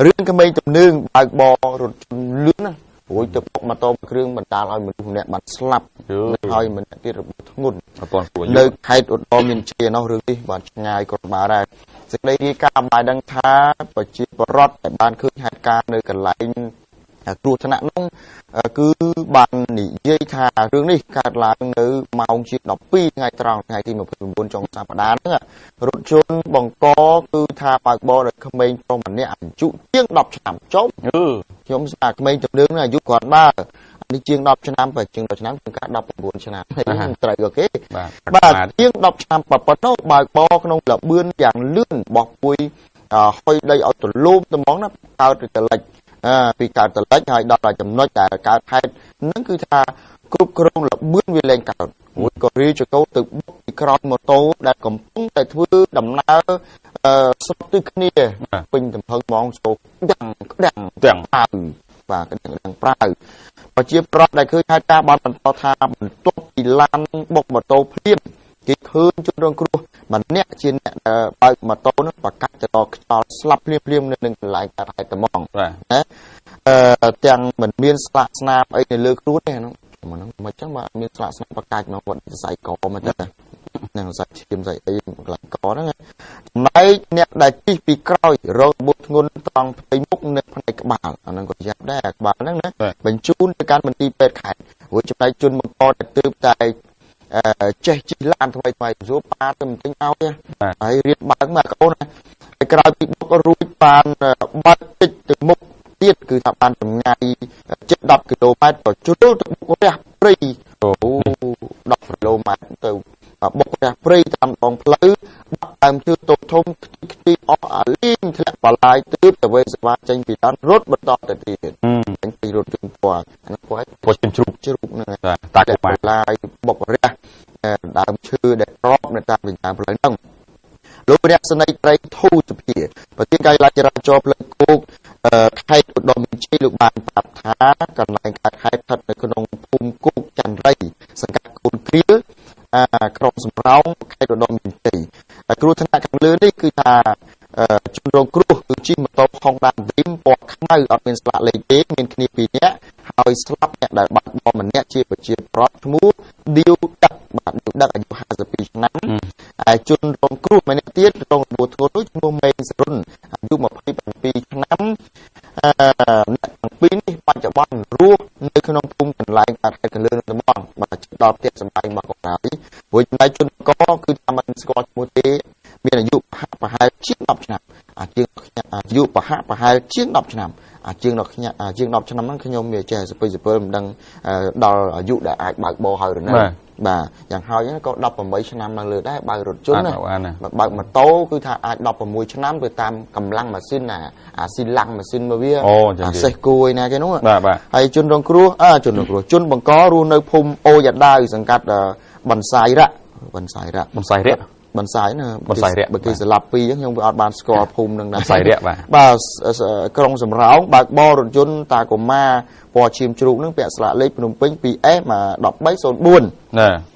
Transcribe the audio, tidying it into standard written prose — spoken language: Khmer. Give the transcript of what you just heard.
រឿងក្មេងទំនើងបើកបររត់លឿនណាព្រោះទៅពុកម៉ូតូគ្រឿងបណ្ដាលឲ្យមនុស្សម្នាក់បាត់ស្លាប់ហើយម្នាក់ទៀតរបួសធ្ងន់នៅខេត្តឧត្តរមានជ័យនោះរឿងនេះបានឆ្ងាយក៏បានដែរសេចក្តីរាយការណ៍បានដឹងថាប្រជាពលរដ្ឋដែលបានឃើញហេតុការណ៍នៅកន្លែងគ្រោះថ្នាក់នោះគឺបាននិយាយថារឿងនេះកើតឡើងនៅម៉ោងជា12ថ្ងៃត្រង់ថ្ងៃទី29ចុងសប្តាហ៍ហ្នឹងរថយន្តបង្កគឺថាបើកបរដោយក្មេងប្រុសម្នាក់អាយុជាង10ឆ្នាំចុះខ្ញុំស្ដាប់ក្មេងទំនើងអាយុគាត់ដែរនេះជាង10ឆ្នាំបើជាង10ឆ្នាំគឺការ19ឆ្នាំត្រូវអូខេបាទជាង10ឆ្នាំប៉ុណ្ណោះបើកបរក្នុងលបឿនយ៉ាងលឿនបោះពួយហុយដីឲ្យទលោមត្មងណាកើតទៅលិចពីកើតតលិចហើយដល់តែចំណុចដែលកើតហេតុហ្នឹងគឺថាគ្រប់គ្រងលបឿនវាលែងកើតមួយក៏រីចកោទៅបុកពីក្រោយម៉ូតូដែលកំពុងតែធ្វើដំណើរស្រុកទិសគ្នាពេញទំហឹងហ្មងសូទាំងប្រើបាទទាំងប្រើប្រជាប្រដ្ឋដែលឃើញហេតុការណ៍បានបន្តថាបន្ទាប់ពីឡានបុកម៉ូតូភ្លាមគេឃើញជនរងគ្រោះម្នាក់ជាអ្នកបើកម៉ូតូនោះប្រកាសទៅដល់ខ្យល់ស្លាប់ភ្លាមនៅនឹងកន្លែងកើតហេតុតែហ្មងណាទាំងមិនមានស្លាកស្នាមអីនៅលើខ្លួនទេហ្នឹងមិនចឹងបាទមានស្លាកស្នាមប្រកាសមកវត្តស័យកមកទៅនឹងសាច់ឈាមសាច់អីកន្លែងកហ្នឹងចំណែកអ្នកដែលជិះពីក្រោយរងរបួសធ្ងន់ត្រង់ផ្ទៃមុខនិងផ្នែកក្បាលអាហ្នឹងក៏យ៉ាប់ដែរក្បាលហ្នឹងណាបញ្ជូនទៅកាន់មន្ទីរពេទ្យខេត្តព្រោះចំណែកជនបង្កដែលទើបតែចេះជិះឡានថ្មីសួរប៉ាទៅមិនទិញឲ្យហើយរៀនបើកមកកូនហើយក្រោយពីបុករួចបានបាត់តិចទៅមុខទៀតគឺថាបានចម្ងាយជិត10គីឡូម៉ែត្រក៏ជ្រុលទៅបុករះព្រៃ10គីឡូម៉ែត្រទៅបុករះព្រៃតាមដងផ្លូវដាក់តាមជើងតូចធំខ្ទីអស់អាលីងធ្លាក់បលាយទើបទៅវេសវ៉ាចេញពីឡានរត់បន្តទៅទៀតចេញពីរថយន្តពណ៌អានោះពណ៌ជ្រូកហ្នឹងតាកបលាយបុករះដើមឈើដែលក្របនៅតាមវិញ្ញាណផ្លូវហ្នឹងលោកព្រះស្នេហ៍ត្រីធូសភាប្រធានការិយាល័យចរាចរណ៍ផ្លូវគោកខេត្តឧត្តរមានជ័យលោកបានប្រាប់ថាកន្លែងកើតហេតុស្ថិតនៅក្នុងភូមិគោកចន្ទរីសង្កាត់កូនគ្រៀលក្រុងសំរោងខេត្តឧត្តរមានជ័យគ្រោះថ្នាក់ខាងលើនេះគឺថាជនរងគ្រោះគឺជិះម៉ូតូ Honda Dream ពណ៌ខ្មៅអត់មានស្លាកលេខទេមានគ្នា2នាក់ហើយស្លាប់អ្នកដែលបាត់បង់ម្នាក់ជាប្រជាប្រដ្ឋឈ្មោះឌីវដឹកបាទឌីវដឹកអាយុ52ឆ្នាំហើយជនរងគ្រោះម្នាក់ទៀតរងរបួសធ្ងន់នោះឈ្មោះមេងសរុនអាយុ27ឆ្នាំអ្នកទាំងពីរនេះបច្ចុប្បន្នរស់នៅក្នុងភូមិកន្លែងកើតហេតុកន្លឿនតំបន់បាទដល់ផ្ទះសម្បែងមកកណ្ដាលព្រោះចំណែកជនបង្កគឺថាមិនស្គាល់ឈ្មោះទេមានអាយុប្រហែលជាង10ឆ្នាំអាយុប្រហែលជាង10ឆ្នាំជាង10ឆ្នាំហ្នឹងខ្ញុំវាចេះសពិមិនដឹងដល់អាយុដែលអាចបើកបរហើយឬនៅបាទយ៉ាងហើយក៏18ឆ្នាំឡើងលើដែរបើករថយន្តណាបើកម៉ូតូគឺថាអាច16ឆ្នាំទៅតាមកម្លាំងម៉ាស៊ីនអាស៊ីឡាំងម៉ាស៊ីនមកវាអាសេះគួយណាគេនោះហើយជនរងគ្រោះជនបង្ករស់នៅភូមិអូយ៉ាដាវសង្កាត់បន្សាយរៈបើគេស្លាប់ពីរខ្ញុំវាអត់បានស្គាល់ភូមិនឹងដែរបាទក្រុងសំរោងបើកបររថយន្តតាកូម៉ាពណ៌ឈាមជ្រូកនឹងពាក់ស្លាកលេខភ្នំពេញ 2S 1304